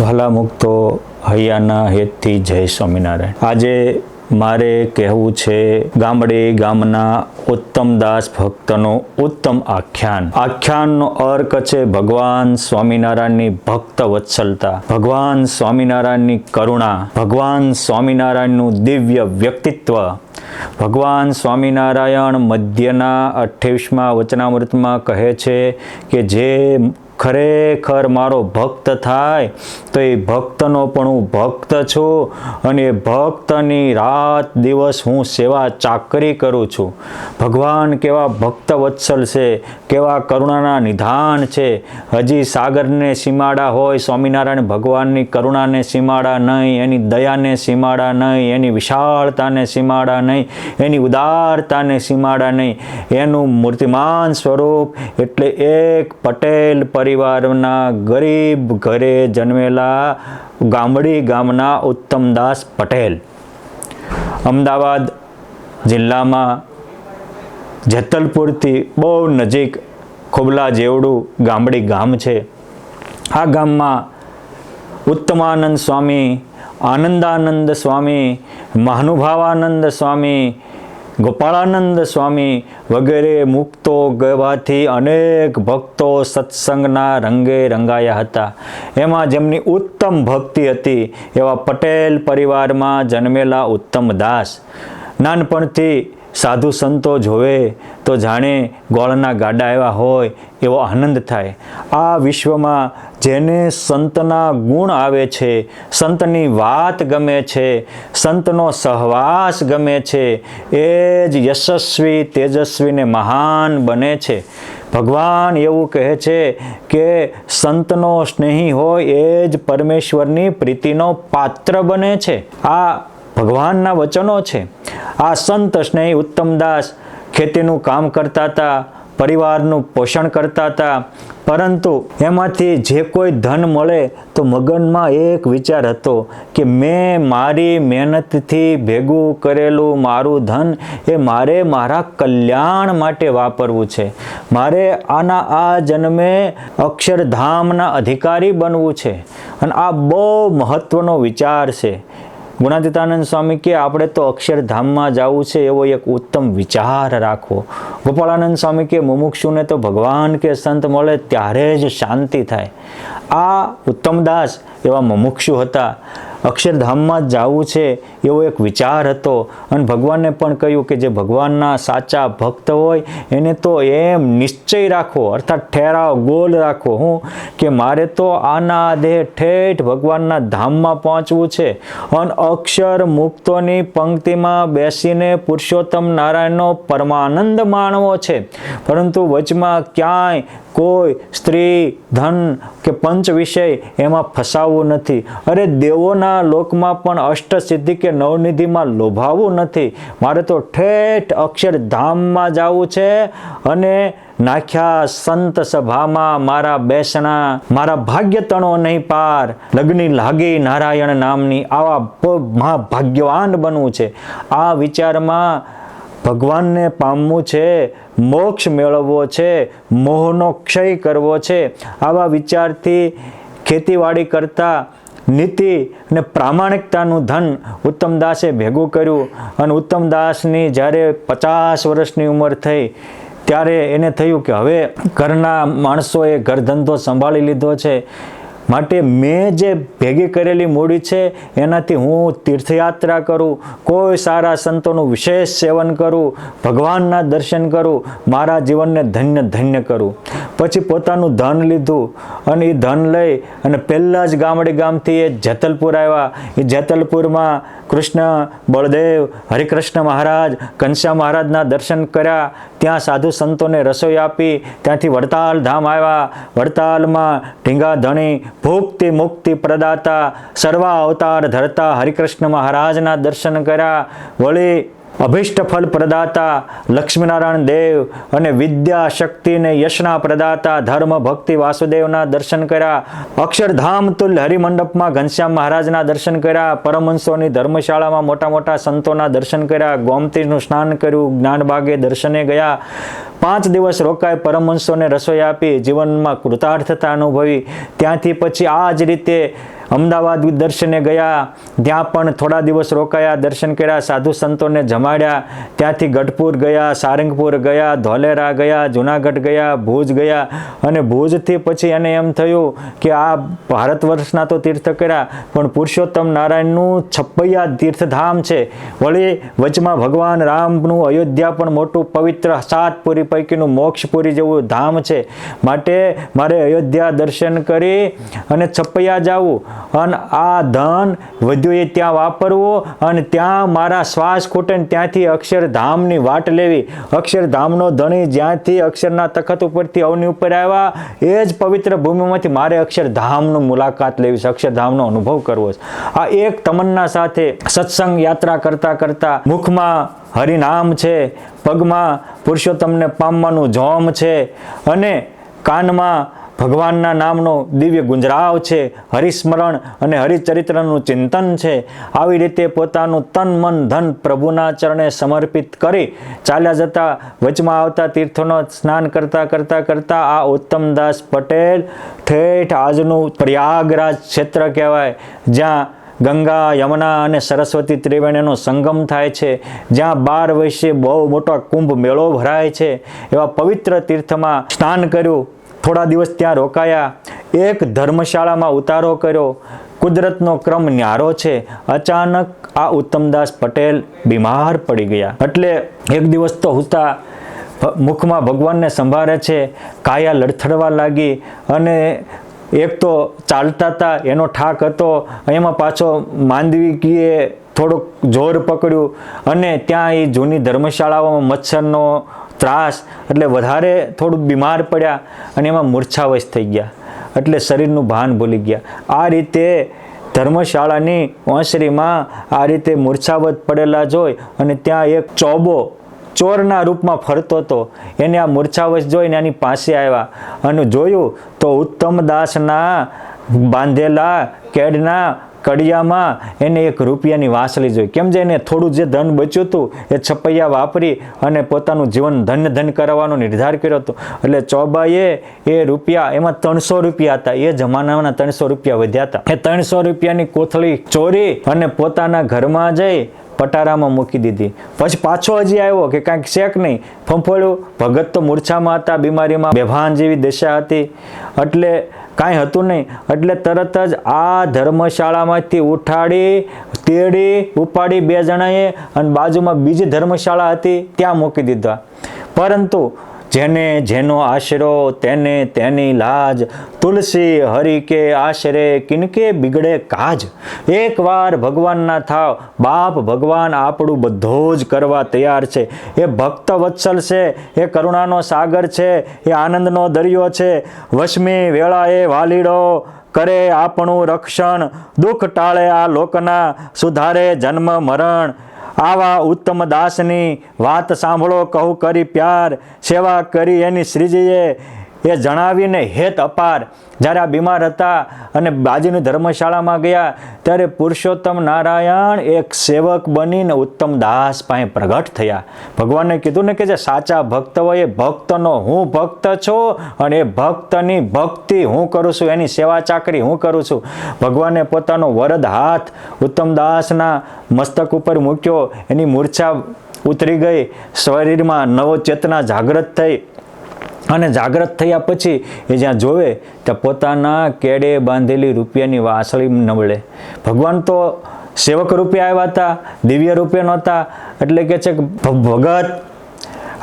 ભલા મુક્તો હૈયાના હેતથી જય સ્વામિનારાયણ। આજે મારે કહેવું છે ગામડે ગામના ઉત્તમદાસ ભક્તનો ઉત્તમ આખ્યાન। આખ્યાનનો અર્થ છે ભગવાન સ્વામિનારાયણની ભક્ત વત્સલતા, ભગવાન સ્વામિનારાયણની કરુણા, ભગવાન સ્વામિનારાયણનું દિવ્ય વ્યક્તિત્વ। ભગવાન સ્વામિનારાયણ મધ્યના 28મા વચનામૃતમાં કહે છે કે જે ખરેખર મારો ભક્ત થાય તો એ ભક્તનો પણ હું ભક્ત છું અને એ ભક્તની રાત દિવસ હું સેવા ચાકરી કરું છું। ભગવાન કેવા ભક્ત વત્સલ છે, કેવા કરુણાના નિધાન છે। હજી સાગરને સીમાડા હોય, સ્વામિનારાયણ ભગવાનની કરુણાને સીમાડા નહીં, એની દયાને સીમાડા નહીં, એની વિશાળતાને સીમાડા નહીં, એની ઉદારતાને સીમાડા નહીં। એનું મૂર્તિમાન સ્વરૂપ એટલે એક પટેલ પરિવારના ગરીબ ઘરે જન્મેલા ગામડી ગામના ઉત્તમદાસ પટેલ। અમદાવાદ જિલ્લામાં જેતલપુરથી બહુ નજીક ખોબલા જેવડું ગામડી ગામ છે। આ ગામમાં ઉત્તમાનંદ સ્વામી, આનંદાનંદ સ્વામી, મહાનુભાવાનંદ સ્વામી, ગોપાળાનંદ સ્વામી વગેરે મુક્તો ગવાથી અનેક ભક્તો સત્સંગના રંગે રંગાયા હતા। એમાં જેમની ઉત્તમ ભક્તિ હતી એવા પટેલ પરિવારમાં જન્મેલા ઉત્તમદાસ નાનપણથી સાધુ સંતો જોવે તો જાણે ગોળના ગાડા એવા હોય એવો આનંદ થાય। આ વિશ્વમાં જેને સંતના ગુણ આવે છે, સંતની વાત ગમે છે, સંતનો સહવાસ ગમે છે, એ જ યશસ્વી, તેજસ્વી ને મહાન બને છે। ભગવાન એવું કહે છે કે સંતનો સ્નેહી હોય એ જ પરમેશ્વરની પ્રીતિનો પાત્ર બને છે। આ ભગવાનના વચનો છે। આ સંત સ્નેહી ઉત્તમદાસ ખેતીનું કામ કરતા હતા, પરિવારનું પોષણ કરતા હતા, પરંતુ એમાંથી જે કોઈ ધન મળે તો મગનમાં એક વિચાર હતો કે મેં મારી મહેનતથી ભેગું કરેલું મારું ધન એ મારે મારા કલ્યાણ માટે વાપરવું છે। મારે આ જન્મે અક્ષરધામના અધિકારી બનવું છે અને આ બહુ મહત્વનો વિચાર છે। ગુણાતીતાનંદ સ્વામી કે આપણે તો અક્ષરધામમાં જવું છે એવો એક ઉત્તમ વિચાર રાખવો। ગોપાળાનંદ સ્વામી કે મુમુક્ષુને તો ભગવાન કે સંત મળે ત્યારે જ શાંતિ થાય। આ ઉત્તમદાસ એવા મુમુક્ષુ હતા, અક્ષરધામમાં જ જવું છે એવો એક વિચાર હતો અને ભગવાનને પણ કહ્યું કે જે ભગવાનના સાચા ભક્ત હોય એને તો એમ નિશ્ચય રાખો, અર્થાત ઠેરાવ ગોલ રાખો હું કે મારે તો આના દેહ ઠેઠ ભગવાનના ધામમાં પહોંચવું છે અને અક્ષર મુક્તોની પંક્તિમાં બેસીને પુરુષોત્તમ નારાયણનો પરમાનંદ માણવો છે। પરંતુ વચમાં ક્યાંય કોઈ સ્ત્રી, ધન કે પંચ વિષય એમાં ફસાવવું નથી। અરે દેવોના લોકમાં પણ અષ્ટસિદ્ધિ કે નવનિધિમાં લોભાવવું નથી। મારે તો ઠેઠ અક્ષરધામમાં જવું છે અને નાખ્યા સંત સભામાં મારા બેસણા, મારા ભાગ્ય તણો નહીં પાર, લગ્ની લાગી નારાયણ નામની, આવા મહાભાગ્યવાન બનવું છે। આ વિચારમાં ભગવાનને પામવું છે, મોક્ષ મેળવવો છે, મોહનો ક્ષય કરવો છે। આવા વિચારથી ખેતીવાડી કરતા નીતિ અને પ્રામાણિકતાનું ધન ઉત્તમદાસે ભેગું કર્યું અને ઉત્તમદાસની જ્યારે 50 વર્ષની ઉંમર થઈ ત્યારે એને થયું કે હવે ઘરના માણસોએ ઘર ધંધો સંભાળી લીધો છે, માટે મેં જે ભેગી કરેલી મૂડી છે એનાથી હું તીર્થયાત્રા કરું, કોઈ સારા સંતોનું વિશેષ સેવન કરું, ભગવાનના દર્શન કરું, મારા જીવનને ધન્ય ધન્ય કરું। પછી પોતાનું ધન લીધું અને એ ધન લઈ અને પહેલાં જ ગામડે ગામથી એ જેતલપુર આવ્યા। એ જેતલપુરમાં કૃષ્ણ, બળદેવ, હરિકૃષ્ણ મહારાજ, ઘનશ્યામ મહારાજના દર્શન કર્યા। ત્યાં સાધુ સંતોને રસોઈ આપી। ત્યાંથી વડતાલ ધામ આવ્યા। વડતાલમાં ઢીંગા ધણી, ભુક્તિ મુક્તિ પ્રદાતા, સર્વા અવતાર ધરતા હરિકૃષ્ણ મહારાજના દર્શન કર્યા। વળી અભિષ્ટ ફલ પ્રદાતા લક્ષ્મીનારાયણ દેવ અને વિદ્યા શક્તિ ને યશના પ્રદાતા ધર્મ ભક્તિ વાસુદેવના દર્શન કર્યા। અક્ષરધામ તુલ્ય હરિમંડપમાં ઘનશ્યામ મહારાજના દર્શન કર્યા। પરમહંસોની ધર્મશાળામાં મોટા મોટા સંતોના દર્શન કર્યા। ગોમતીનું સ્નાન કર્યું। જ્ઞાનબાગે દર્શને ગયા। 5 દિવસ રોકાઈ, પરમહંસોને રસોઈ આપી, જીવનમાં કૃતાર્થતા અનુભવી। ત્યાંથી પછી આ જ રીતે અમદાવાદ દર્શને ગયા, ત્યાં પણ થોડા દિવસ રોકાયા, દર્શન કર્યા, સાધુ સંતોને જમાડ્યા. ત્યાંથી ગઢપુર ગયા, સારંગપુર ગયા, ધોલેરા ગયા, જુનાગઢ ગયા, ભુજ ગયા. અને ભુજથી પછી એને એમ થયું કે આ ભારત વર્ષના તો તીર્થ કર્યા, પણ પુરુષોત્તમ નારાયણનું છપૈયા તીર્થધામ છે. વળી વચમાં ભગવાન રામનું અયોધ્યા પણ મોટું પવિત્ર 7 પુરી પૈકીનું મોક્ષપુરી જેવું ધામ છે. માટે મારે અયોધ્યા દર્શન કરી અને છપૈયા જવું અને આ ધન વધ્યું એ ત્યાં વાપરવું અને ત્યાં મારા શ્વાસ ખૂટે ને ત્યાંથી અક્ષરધામની વાટ લેવી. અક્ષરધામનો ધણી જ્યાંથી અક્ષરના તખત ઉપરથી અવની ઉપર આવ્યા એ જ પવિત્ર ભૂમિમાંથી મારે અક્ષરધામનું મુલાકાત લેવી છે, અક્ષરધામનો અનુભવ કરવો છે. આ એક તમન્ના સાથે સત્સંગ યાત્રા કરતા કરતા મુખમાં હરિનામ છે, પગમાં પુરુષોત્તમને પામવાનું જોમ છે અને કાનમાં ભગવાનના નામનો દિવ્ય ગુંજરાવ છે, હરિસ્મરણ અને હરિચરિત્રનું ચિંતન છે. આવી રીતે પોતાનું તન મન ધન પ્રભુના ચરણે સમર્પિત કરી ચાલ્યા જતા વચમાં આવતા તીર્થોનો સ્નાન કરતા કરતા કરતા આ ઉત્તમદાસ પટેલ ઠેઠ આજનું પ્રયાગરાજ ક્ષેત્ર કહેવાય, જ્યાં ગંગા યમુના અને સરસ્વતી ત્રિવેણીનો સંગમ થાય છે, જ્યાં 12 વર્ષે બહુ મોટો કુંભ મેળો ભરાય છે. એવા પવિત્ર તીર્થમાં સ્નાન કર્યું, થોડા દિવસ ત્યાં રોકાયા, એક ધર્મશાળામાં ઉતારો કર્યો. કુદરતનો ક્રમ ન્યારો છે. અચાનક આ ઉત્તમદાસ પટેલ બીમાર પડી ગયા. એટલે એક દિવસ તો હુતા મુખમાં ભગવાનને સંભાળે છે, કાયા લડથડવા લાગી અને એક તો ચાલતા હતા એનો ઠાક હતો, એમાં પાછો માંદવીકીએ થોડુંક જોર પકડ્યું અને ત્યાં એ જૂની ધર્મશાળાઓમાં મચ્છરનો ત્રાસ એટલે વધારે થોડું બીમાર પડ્યા અને એમાં મૂર્છાવશ થઈ ગયા, એટલે શરીરનું ભાન ભૂલી ગયા. આ રીતે ધર્મશાળાની ઓસરીમાં આ રીતે મૂર્છાવત પડેલા જોઈ અને ત્યાં એક ચોબો ચોરના રૂપમાં ફરતો હતો. એને આ મૂર્છાવશ જોઈને એની પાસે આવ્યા અને જોયું તો ઉત્તમદાસના બાંધેલા કેડના કડિયામાં એને 1 રૂપિયાની વાંસળી જોઈ. કેમ જે એને થોડું જે ધન બચ્યું હતું એ છપૈયા વાપરી અને પોતાનું જીવન ધન્ય કરવાનો નિર્ધાર કર્યો હતો. એટલે ચોબાએ એ રૂપિયા, એમાં 300 રૂપિયા હતા, એ જમાનાના 300 રૂપિયા વધ્યા હતા, એ 300 રૂપિયાની કોથળી ચોરી અને પોતાના ઘરમાં જઈ પટારામાં મૂકી દીધી. પછી પાછો હજી આવ્યો કે કાંઈક શેક નહીં, ફંફોળ્યું. ભગત તો મૂર્છામાં હતા, બીમારીમાં બેભાન જેવી દશા હતી, એટલે કાંઈ હતું નહીં. એટલે તરત જ આ ધર્મશાળામાંથી ઉઠાડી તેડી ઉપાડી 2 જણાએ અને બાજુમાં બીજી ધર્મશાળા હતી ત્યાં મૂકી દીધા. પરંતુ જેને જેનો આશરો તેને તેની લાજ, તુલસી હરિ કે આશરે કિનકે બિગડે કાજ. એકવાર ભગવાનના થાવ, બાપ ભગવાન આપણું બધું જ કરવા તૈયાર છે. એ ભક્ત વત્સલ છે, એ કરુણાનો સાગર છે, એ આનંદનો દરિયો છે. વશમી વેળાએ વાલીડો કરે આપણું રક્ષણ, દુઃખ ટાળે આ લોકના સુધારે જન્મ મરણ. આવા ઉત્તમ દાસની વાત સાંભળો કહું કરી પ્યાર, સેવા કરી એની શ્રીજીએ એ જણાવીને હેત અપાર. જ્યારે આ બીમાર હતા અને બાજુની ધર્મશાળામાં ગયા ત્યારે પુરુષોત્તમ નારાયણ એક સેવક બનીને ઉત્તમદાસ પાસે પ્રગટ થયા. ભગવાને કીધું ને કે જે સાચા ભક્ત હોય એ ભક્તનો હું ભક્ત છું અને એ ભક્તની ભક્તિ હું કરું છું, એની સેવા ચાકરી હું કરું છું. ભગવાને પોતાનો વરદ હાથ ઉત્તમદાસના મસ્તક ઉપર મૂક્યો, એની મૂર્છા ઉતરી ગઈ, શરીરમાં નવો ચેતના જાગૃત થઈ અને જાગૃત થયા પછી એ જ્યાં જોવે ત્યાં પોતાના કેડે બાંધેલી રૂપિયાની વાસળી નવળે. ભગવાન તો સેવક રૂપે આવ્યા હતા, દિવ્ય રૂપે નહોતા. એટલે કે છે કે ભગત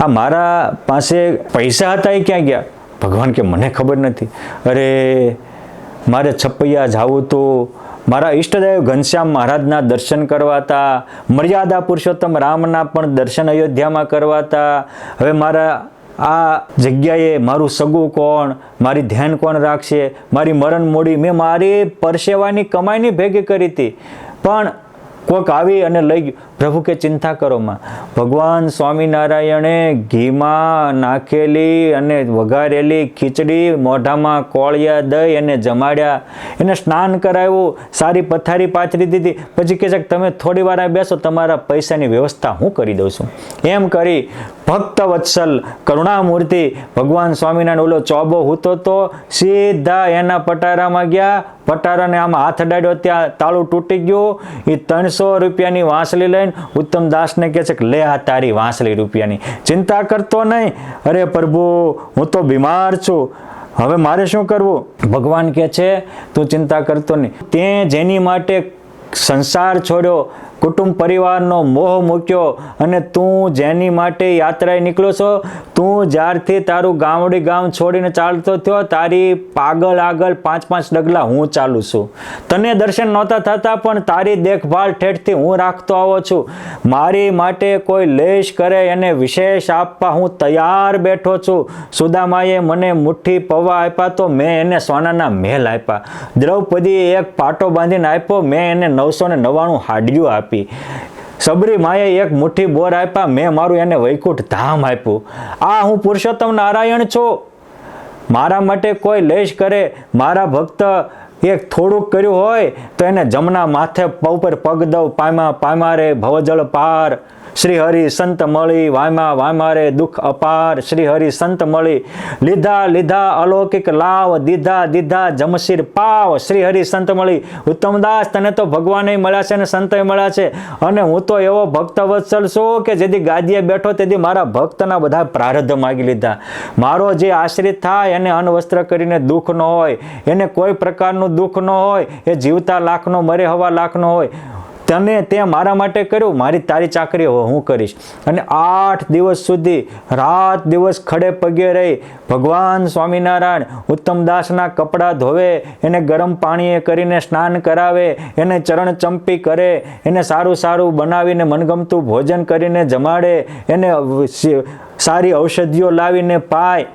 આ મારા પાસે પૈસા હતા એ ક્યાં ગયા? ભગવાન કે મને ખબર નથી. અરે મારે છપૈયા જાવું હતું, મારા ઈષ્ટદેવ ઘનશ્યામ મહારાજના દર્શન કરવા હતા, મર્યાદા પુરુષોત્તમ રામના પણ દર્શન અયોધ્યામાં કરવા હતા. હવે મારા આ જગ્યાએ મારું સગું કોણ, મારી ધ્યાન કોણ રાખશે, મારી મરણ મોડી મેં મારી પરસેવાની કમાઈની ભેગી કરી હતી, પણ કોક આવી અને લઈ ગયું. પ્રભુ કે ચિંતા કરો માં. ભગવાન સ્વામિનારાયણે ઘીમાં નાખેલી અને વઘારેલી ખીચડી મોઢામાં કોળિયા દઈ એને જમાડ્યા, એને સ્નાન કરાવ્યું, સારી પથારી પાથરી દીધી. પછી કહે છે કે તમે થોડી વાર બેસો, તમારા પૈસાની વ્યવસ્થા હું કરી દઉં છું. એમ કરી ભક્ત વત્સલ કરુણામૂર્તિ ભગવાન સ્વામિનારાયણ ઓલો ચોબો હૂતો તો સીધા એના પટારામાં ગયા. પટારાને આમાં હાથ અડાડ્યો, ત્યાં તાળું તૂટી ગયું. એ 300 રૂપિયાની વાંસળી લઈને ઉત્તમદાસને કહે છે કે લે આ તારી વાંસળી રૂપિયાની, ચિંતા કરતો નહીં. અરે પ્રભુ હું તો બીમાર છું, હવે મારે શું કરવું? ભગવાન કહે છે તું ચિંતા કરતો નહીં. તે જેની માટે સંસાર છોડ્યો, કુટુંબ પરિવારનો મોહ મૂક્યો અને તું જેની માટે યાત્રાએ નીકળ્યો છો, તું જ્યારથી તારું ગામડી ગામ છોડીને ચાલતો થયો, તારી પાગલ આગળ 5-5 ડગલા હું ચાલું છું. તને દર્શન નહોતા થતા પણ તારી દેખભાળ ઠેઠથી હું રાખતો આવો છું. મારી માટે કોઈ લેશ કરે એને વિશેષ આપવા હું તૈયાર બેઠો છું. સુદામાએ મને મુઠ્ઠી પૌવા આપ્યા તો મેં એને સોનાના મહેલ આપ્યા. દ્રૌપદીએ એક પાટો બાંધીને આપ્યો, મેં એને 999 હાડિયું આપી. સબરી માએ એક મુઠ્ઠી બોર આપ્યા, મેં મારું એને વૈકુંઠ ધામ આપ્યું. આ હું પુરુષોત્તમ નારાયણ છું. મારા માટે કોઈ લેશ કરે, મારા ભક્ત એક થોડુંક કર્યું હોય તો એને જમના માથે ઉપર પગ દઉં, પામ્યા પામ્યા રે ભવજળ પાર. શ્રી હરિ સંત મળી, વાયમાં વાયમાં રે દુઃખ અપાર. શ્રી હરિ સંત મળી, લીધા લીધા અલૌકિક લાવ, દીધા દીધા જમશીર પાવ. શ્રી હરિ સંત મળી. ઉત્તમદાસ તને તો ભગવાને મળ્યા છે અને સંતે મળ્યા છે, અને હું તો એવો ભક્ત વત્સલ છું કે જેથી ગાદીએ બેઠો તેથી મારા ભક્તના બધા પ્રારબ્ધ માગી લીધા. મારો જે આશ્રિત થાય એને અન્નવસ્ત્ર કરીને દુઃખ ન હોય, એને કોઈ પ્રકારનું દુઃખ ન હોય, એ જીવતા લાખનો મરે હવા લાખનો હોય. તને તે મારા માટે કર્યું, મારી તારી ચાકરી હું કરીશ. અને 8 દિવસ સુધી રાત દિવસ ખડે પગે રહી ભગવાન સ્વામિનારાયણ ઉત્તમદાસના કપડાં ધોવે, એને ગરમ પાણીએ કરીને સ્નાન કરાવે, એને ચરણ ચંપી કરે, એને સારું સારું બનાવીને મનગમતું ભોજન કરીને જમાડે, એને સારી ઔષધિઓ લાવીને પાય.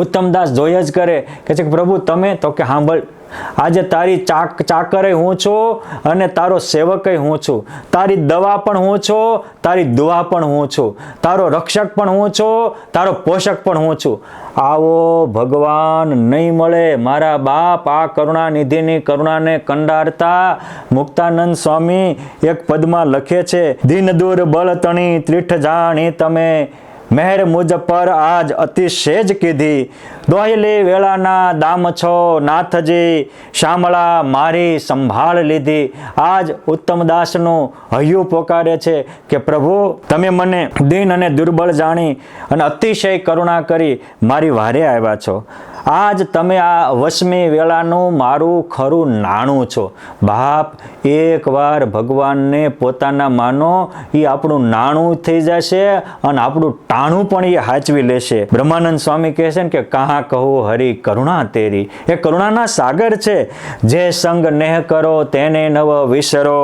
ઉત્તમદાસ જોઈ જ કરે કે છે પ્રભુ તમે, તો કે સાંભળ, આજે તારી ચાકરે હું છું અને તારો સેવક હું છું. તારી દવા પણ હું છું, તારી દુઆ પણ હું છું, તારો રક્ષક પણ હું છું, તારો પોષક પણ હું છું. આવો ભગવાન નહીં મળે મારા બાપ. આ કરુણા નિધિની કરુણાને કંડારતા મુક્તાનંદ સ્વામી એક પદમાં લખે છે, દીન દૂર બળ તણી ત્રીઠ જાણી તમે, મહેર મુજ પર આજ અતિશેજ કીધી, દોહલી વેળાના દામ છો નાથજી, શામળા મારી સંભાળ લીધી. આજ ઉત્તમદાસનું હૈયું પોકારે છે કે પ્રભુ તમે મને દીન અને દુર્બળ જાણી અને અતિશય કરુણા કરી મારી વારે આવ્યા છો. આજ તમે આ વસમી વેળાનું મારું ખરું નાણું છો. બાપ એકવાર ભગવાનને પોતાના માનો, એ આપણું નાણું થઈ જશે અને આપણું ટાણું પણ એ હાચવી લેશે. બ્રહ્માનંદ સ્વામી કહે છે ને કે કહા કહું હરિ કરુણા તેરી, એ કરુણાના સાગર છે. જે સંગ નેહ કરો તેને નવ વિસરો,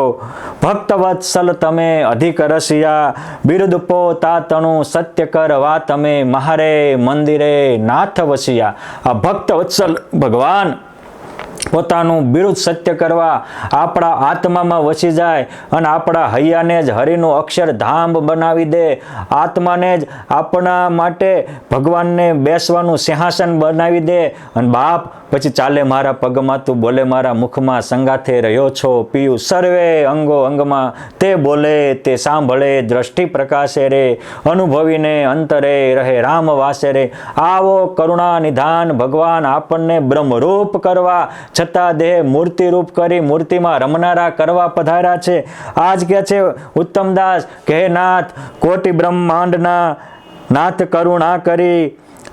ભક્ત વત્સલ તમે અધિક રસિયા, બિરુદ પોતા તણું સત્ય કરવા તમે, મહારે મંદિરે નાથ વસિયા. આ ભક્ત વત્સલ ભગવાન પોતાનું બિરુદ સત્ય કરવા આપણા આત્મામાં વસી જાય અને આપણા હૈયાને જ હરિનું અક્ષરધામ બનાવી દે. આત્માને જ આપણા માટે ભગવાનને બેસવાનું સિંહાસન બનાવી દે. અને બાપ પછી ચાલે મારા પગમાં, તું બોલે મારા મુખમાં, સંગાથે રહ્યો છો પિયું સર્વે અંગો અંગમાં, તે બોલે તે સાંભળે દ્રષ્ટિ પ્રકાશે રે, અનુભવીને અંતરે રહે રામ વાસે રે. આવો કરુણા નિધાન ભગવાન આપણને બ્રહ્મરૂપ કરવા છતાં દેહ મૂર્તિરૂપ કરી મૂર્તિમાં રમનારા કરવા પધાર્યા છે. આજ કે છે ઉત્તમદાસ કે નાથ કોટી બ્રહ્માંડના નાથ કરુણા કરી,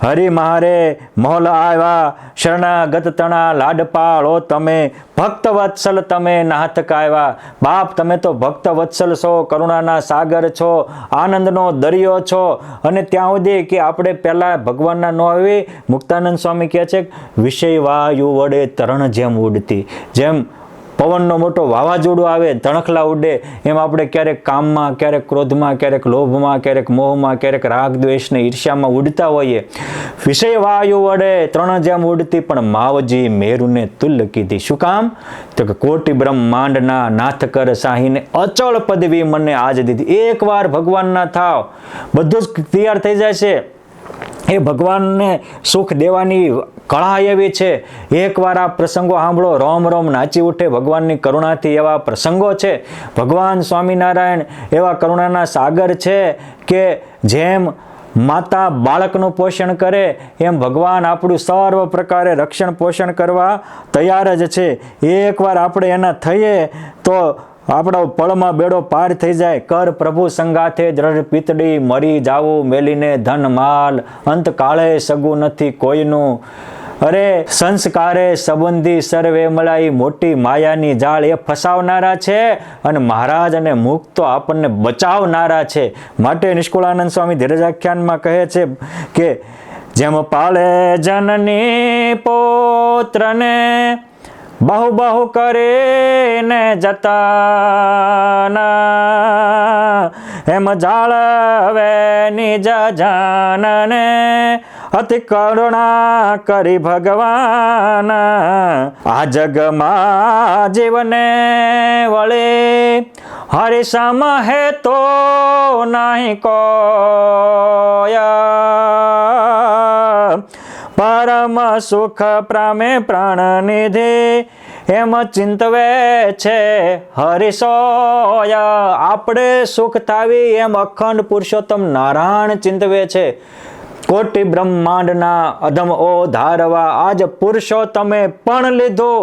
હરિ મારે મોલ આવ્યા, શરણાગત તણા લાડપાળો તમે, ભક્ત વત્સલ તમે નાથ કાયવા. બાપ તમે તો ભક્ત વત્સલ છો, કરુણાના સાગર છો, આનંદનો દરિયો છો. અને ત્યાં સુધી કે આપણે પહેલા ભગવાનના ન આવી, મુક્તાનંદ સ્વામી કહે છે વિષય વાયુ વડે તરણ જેમ ઉડતી, જેમ પવનનો મોટો વાવાઝોડું આવે, તણખલા ઉડે, એમ આપણે ક્યારેક કામમાં, ક્યારેક ક્રોધમાં, ક્યારેક લોભમાં, ક્યારેક મોહમાં, ક્યારેક રાગ દ્વેષને ઈર્ષ્યામાં ઉડતા હોઈએ. વિષય વાયુ વડે 3 જેમ ઉડતી પણ માવજી મેરુને તુલ્ય કીધી. શું કામ? તો કે કોટી બ્રહ્માંડના નાથ કર સાહીને અચળ પદવી મને આજ દીધી. એકવાર ભગવાનના થાવ, બધું જ તૈયાર થઈ જાય છે. એ ભગવાનને સુખ દેવાની કળા એવી છે. એકવાર આ પ્રસંગો સાંભળો, રોમ રોમ નાચી ઉઠે ભગવાનની કરુણાથી. એવા પ્રસંગો છે. ભગવાન સ્વામિનારાયણ એવા કરુણાના સાગર છે કે જેમ માતા બાળકનું પોષણ કરે એમ ભગવાન આપણું સર્વ પ્રકારે રક્ષણ પોષણ કરવા તૈયાર જ છે. એકવાર આપણે એના થઈએ તો આપણો પળમાં બેડો પાર થઈ જાય. કર પ્રભુ સંગાથે દ્રઢ પીતડી, મરી જાવું મેલીને ધન માલ, અંતકાળે સગું નથી કોઈનું. અરે સંસ્કારે સંબંધી સર્વે મળાઈ, મોટી માયાની જાળ એ ફસાવનારા છે અને મહારાજ અને મુક્ત તો આપણને બચાવનારા છે. માટે નિષ્કુળાનંદ સ્વામી ધીરજાખ્યાનમાં કહે છે કે જેમ પાળે જનની પુત્રને બહુ બહુ કરીને જતાના, એમ જાળવે નિજ જાનને અતિ કરુણા કરી ભગવાન. આ જગમાં જીવને વળે હરિ સમ હે તો નહીં કોયા, પરમ સુખ પ્રામે પ્રાણ નિધિ એમ ચિંતવે છે હરિસોય. આપણે સુખ થાવી એમ અખંડ પુરુષોત્તમ નારાયણ ચિંતવે છે. કોટી બ્રહ્માંડના અધમ ઓ ધારવા, આજ પુરુષોત્તમે પણ લીધું.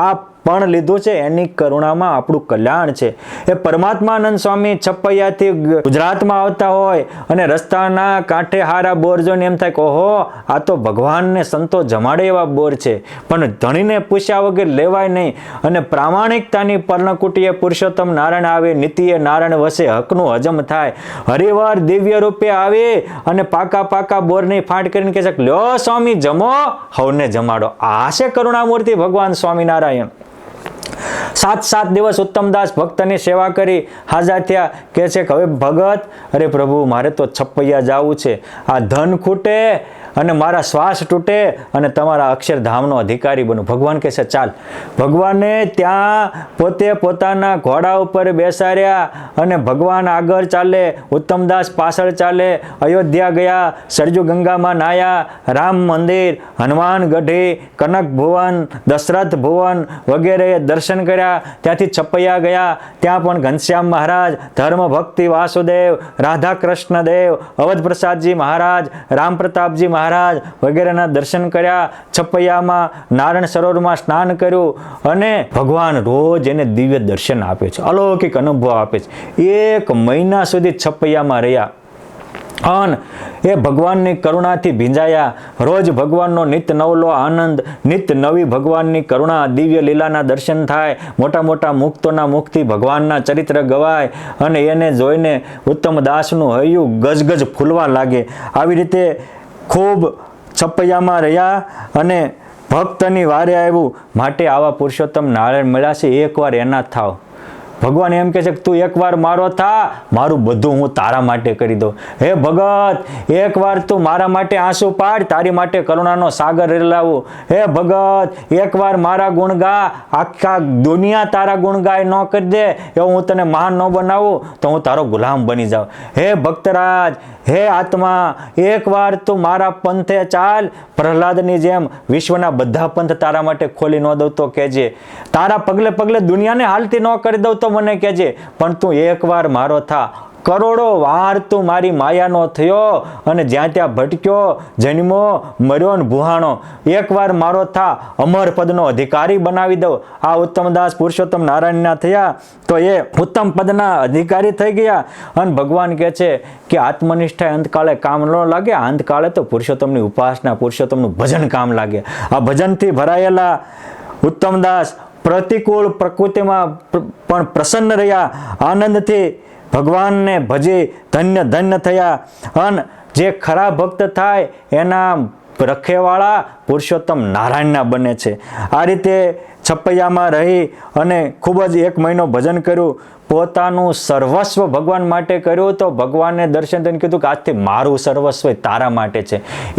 આ પણ લીધું છે એની કરુણામાં આપણું કલ્યાણ છે. એ પરમાત્માનંદ સ્વામી છપૈયાથી ગુજરાતમાં આવતા હોય અને રસ્તાના કાંઠે હારા બોર જોઈને એમ થાય કે ઓહો, આ તો ભગવાનને સંતો જમાડે એવા બોર છે. પણ ધણીને પૂછ્યા વગર લેવાય નહીં. અને પ્રામાણિકતાની પર્ણકુટીએ પુરુષોત્તમ નારાયણ આવે, નીતિએ નારાયણ વસે, હકનું હજમ થાય. હરિવાર દિવ્ય રૂપે આવે અને પાકા પાકા બોરની ફાંટ કરીને કહે છે કે લ્યો સ્વામી જમો, હવને જમાડો. આ છે કરુણામૂર્તિ ભગવાન સ્વામિનારાયણ. 7 દિવસ ઉત્તમદાસ ભક્તની સેવા કરી હાજર થયા. કહે છે કે હવે ભગત, અરે પ્રભુ મારે તો છપૈયા જવું છે. આ ધન ખૂટે અને મારા શ્વાસ તૂટે અને તમારા અક્ષરધામનો અધિકારી બનું. ભગવાન કહે છે ચાલ. ભગવાને ત્યાં પોતે પોતાના ઘોડા ઉપર બેસાડ્યા અને ભગવાન આગળ ચાલે, ઉત્તમદાસ પાછળ ચાલે. અયોધ્યા ગયા, સરજુ ગંગામાં નાયા, રામ મંદિર, હનુમાન ગઢી, કનક ભુવન, દશરથ ભુવન વગેરે દર્શન કર્યા. ત્યાંથી છપૈયા ગયા. ત્યાં પણ ઘનશ્યામ મહારાજ, ધર્મ ભક્તિ વાસુદેવ, રાધા કૃષ્ણ દેવ, અવધ પ્રસાદજી મહારાજ, રામ પ્રતાપજી મહારાજ વગેરેના દર્શન કર્યા. છપૈયામાં નારાયણ સરોવરમાં સ્નાન કર્યું અને ભગવાન રોજ એને દિવ્ય દર્શન આપે છે, અલૌકિક અનુભવ આપે છે. 1 મહિના સુધી છપૈયામાં રહ્યા અને એ ભગવાનની કરુણાથી ભીંજાયા. રોજ ભગવાનનો નિત નવલો આનંદ, નિત નવી ભગવાનની કરુણા, દિવ્ય લીલાના દર્શન થાય. મોટા મોટા મુક્તોના મુખથી ભગવાનના ચરિત્ર ગવાય અને એને જોઈને ઉત્તમદાસનું હૈયું ગજગજ ફૂલવા લાગે. આવી રીતે ખૂબ છપૈયામાં રહ્યા અને ભક્તની વારે આવ્યું. માટે આવા પુરુષોત્તમ નારાયણ મળ્યા છે, એકવાર એના થાવ. ભગવાન એમ કહે છે કે તું એકવાર મારો થા, મારું બધું હું તારા માટે કરી દઉં. હે ભગત, એકવાર તું મારા માટે આંસુ પાડ, તારી માટે કરુણાનો સાગર રેલાવું. હે ભગત, એકવાર મારા ગુણ ગા, આખા દુનિયા તારા ગુણ ગાય ન કરી દે એવું હું તને મહાન ન બનાવું તો હું તારો ગુલામ બની જાઉં. હે ભક્તરાજ, હે આત્મા, એકવાર તું મારા પંથે ચાલ. પ્રહલાદની જેમ વિશ્વના બધા પંથ તારા માટે ખોલી ન દઉં તો કહેજે. તારા પગલે પગલે દુનિયાને હાલતી ન કરી દઉં તો મને કહેજે. પણ તું એકવાર મારો થા. કરોડો વાર તું મારી માયાનો થયો અને જ્યાં ત્યાં ભટક્યો, જન્મો, મર્યો ને ભૂહાણો. એકવાર મારો થા, અમર પદનો અધિકારી બનાવી દઉં. આ ઉત્તમદાસ પુરુષોત્તમ નારાયણના થયા તો એ ઉત્તમ પદના અધિકારી થઈ ગયા. અને ભગવાન કહે છે કે આત્મનિષ્ઠા અંતકાળે કામ ન લાગે, અંતકાળે તો પુરુષોત્તમની ઉપાસના, પુરુષોત્તમનું ભજન કામ લાગે. આ ભજનથી ભરાયેલા ઉત્તમદાસ પ્રતિકૂળ પ્રકૃતિમાં પણ પ્રસન્ન રહ્યા. આનંદથી ભગવાનને ભજી ધન્ય ધન્ય થયા. અને જે ખરા ભક્ત થાય એના રખેવાળા પુરુષોત્તમ નારાયણના બને છે. આ રીતે છપૈયામાં રહી અને ખૂબ જ 1 મહિનો ભજન કર્યું, પોતાનું સર્વસ્વ ભગવાન માટે કર્યું, તો ભગવાનને દર્શન થઈને કીધું કે આજથી મારું સર્વસ્વ તારા માટે છે.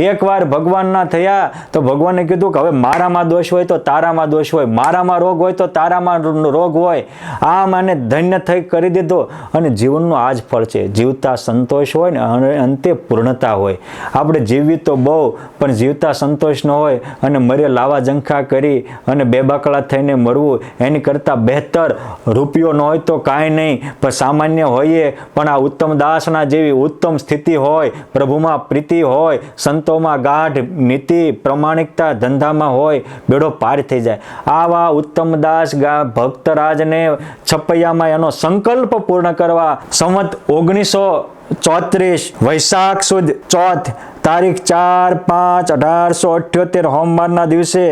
એકવાર ભગવાનના થયા તો ભગવાને કીધું કે હવે મારામાં દોષ હોય તો તારામાં દોષ હોય, મારામાં રોગ હોય તો તારામાં રોગ હોય. આમ આને ધન્ય થઈ કરી દીધો. અને જીવનનું આ જ ફળ છે. જીવતા સંતોષ હોય ને અને અંતે પૂર્ણતા હોય. આપણે જીવવી તો બહુ, પણ જીવતા સંતોષ ન હોય અને મરે લાવા ઝંખા કરી અને બેબાકળા થઈને મરવું એની કરતાં બહેતર રૂપિયો ન હોય તો કાંઈ નહીં, પણ સામાન્ય હોઈએ પણ આ ઉત્તમ દાસના જેવી ઉત્તમ સ્થિતિ હોય, પ્રભુમાં પ્રીતિ હોય, સંતોમાં ગાઢ નીતિ પ્રમાણિકતા ધંધામાં હોય, બેડો પાર થઈ જાય. આવા ઉત્તમ દાસ ભક્તરાજને છપૈયામાં એનો સંકલ્પ પૂર્ણ કરવા સંવત 1934 વૈશાખ સુદ ચોથ તારીખ 4/5/1878 હોમવારના દિવસે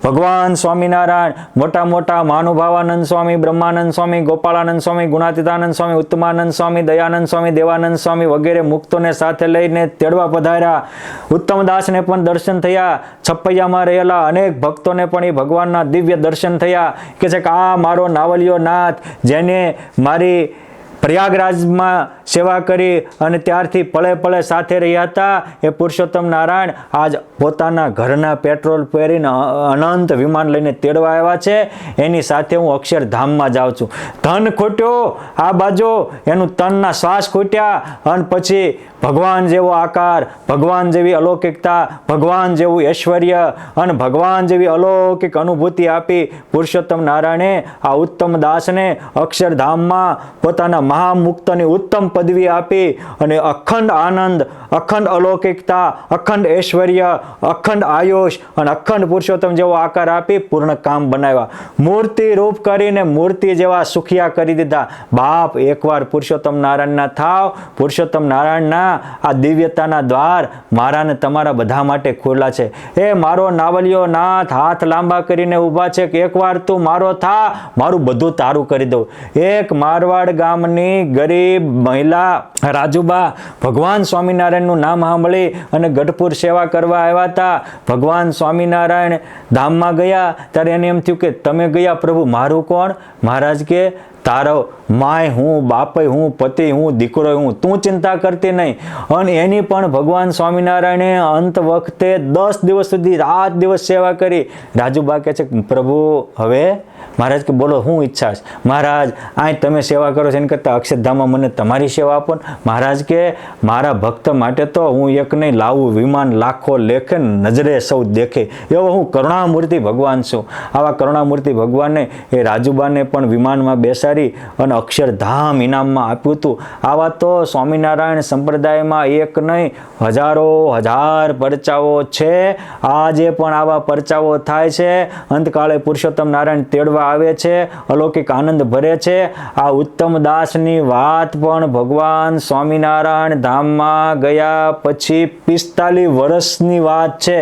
ભગવાન સ્વામિનારાયણ મોટા મોટા મહાનુભાવાનંદ સ્વામી, બ્રહ્માનંદ સ્વામી, ગોપાળાનંદ સ્વામી, ગુણાતીતાનંદ સ્વામી, ઉત્તમાનંદ સ્વામી, દયાનંદ સ્વામી, દેવાનંદ સ્વામી વગેરે મુક્તોને સાથે લઈને તેડવા પધાર્યા. ઉત્તમદાસને પણ દર્શન થયા. છપૈયામાં રહેલા અનેક ભક્તોને પણ એ ભગવાનના દિવ્ય દર્શન થયા. કે છે કે આ મારો નાવલિયો નાથ, જેને મારી પ્રયાગરાજમાં સેવા કરી અને ત્યારથી પળે પળે સાથે રહ્યા હતા, એ પુરુષોત્તમ નારાયણ આજ પોતાના ઘરના પેટ્રોલ પહેરીને અનંત વિમાન લઈને તેડવા આવ્યા છે. એની સાથે હું અક્ષરધામમાં જાઉં છું. ધન ખૂટ્યો આ બાજુ, એનું તનના શ્વાસ ખૂટ્યા અને પછી ભગવાન જેવો આકાર, ભગવાન જેવી અલૌકિકતા, ભગવાન જેવું ઐશ્વર્ય અને ભગવાન જેવી અલૌકિક અનુભૂતિ આપી પુરુષોત્તમ નારાયણે આ ઉત્તમ દાસને અક્ષરધામમાં પોતાના મહામુક્તની ઉત્તમ પદવી આપી અને અખંડ આનંદ, અખંડ અલૌકિકતા, અખંડ ઐશ્વર્ય, અખંડ આયુષ અને અખંડ પુરુષોત્તમ જેવો આકાર આપી પૂર્ણ કામ બનાવ્યા. મૂર્તિ રૂપ કરીને મૂર્તિ જેવા સુખિયા કરી દીધા. બાપ એકવાર પુરુષોત્તમ નારાયણના થાવ. પુરુષોત્તમ નારાયણના આ દિવ્યતાના દ્વાર મારા ને તમારા બધા માટે ખુલ્લા છે. એ મારો નાવલિયો નાથ હાથ લાંબા કરીને ઊભા છે કે એકવાર તું મારો થા, મારું બધું તારું કરી દઉં. એક મારવાડ ગામની ગરીબ મહિલા રાજુબા ભગવાન સ્વામિનારાયણનું નામ સાંભળી અને ગઢપુર સેવા કરવા આવ્યા હતા. ભગવાન સ્વામિનારાયણ ધામમાં ગયા ત્યારે એને એમ થયું કે તમે ગયા પ્રભુ, મારું કોણ? મહારાજ કે તારો માય હું, બાપય હું, પતિ હું, દીકરો હું, તું ચિંતા કરતી નહીં. અને એની પણ ભગવાન સ્વામિનારાયણે અંત વખતે 10 દિવસ સુધી રાત દિવસ સેવા કરી. રાજુબા કહે છે પ્રભુ હવે મહારાજ કે બોલો શું ઈચ્છા છે? મહારાજ આ તમે સેવા કરો છો એની કરતાં અક્ષરધામમાં મને તમારી સેવા આપો ને. મહારાજ કે મારા ભક્ત માટે તો હું એક નહીં લાવું વિમાન, લાખો લેખે નજરે સૌ દેખે, એવો હું કરુણામૂર્તિ ભગવાન છું. આવા કરુણામૂર્તિ ભગવાનને એ રાજુબાને પણ વિમાનમાં બેસાડી અને અક્ષરધામ ઇનામમાં આપ્યું હતું. આવા તો સ્વામિનારાયણ સંપ્રદાયમાં એક નહીં હજારો હજાર પરચાઓ છે. આજે પણ આવા પરચાઓ થાય છે. અંતકાળે પુરુષોત્તમ નારાયણ તેડવા આવે છે, અલૌકિક આનંદ ભરે છે. આ ઉત્તમ દાસની વાત પણ ભગવાન સ્વામિનારાયણ ધામમાં ગયા પછી 45 વર્ષની વાત છે.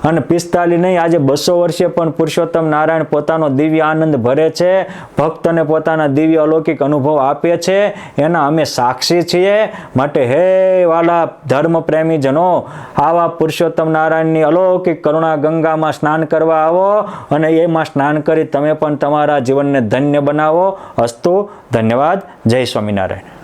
અને 45 નહીં, આજે 200 વર્ષે પણ પુરુષોત્તમ નારાયણ પોતાનો દિવ્ય આનંદ ભરે છે, ભક્તને પોતાના દિવ્ય અલૌકિક અનુભવ આપે છે. એના અમે સાક્ષી છીએ. માટે હે વાલા ધર્મ પ્રેમી જનો, આવા પુરુષોત્તમ નારાયણની અલૌકિક કરુણા ગંગામાં સ્નાન કરવા આવો અને એમાં સ્નાન કરી તમે પણ તમારા જીવનને ધન્ય બનાવો. અસ્તુ. ધન્યવાદ. જય સ્વામિનારાયણ.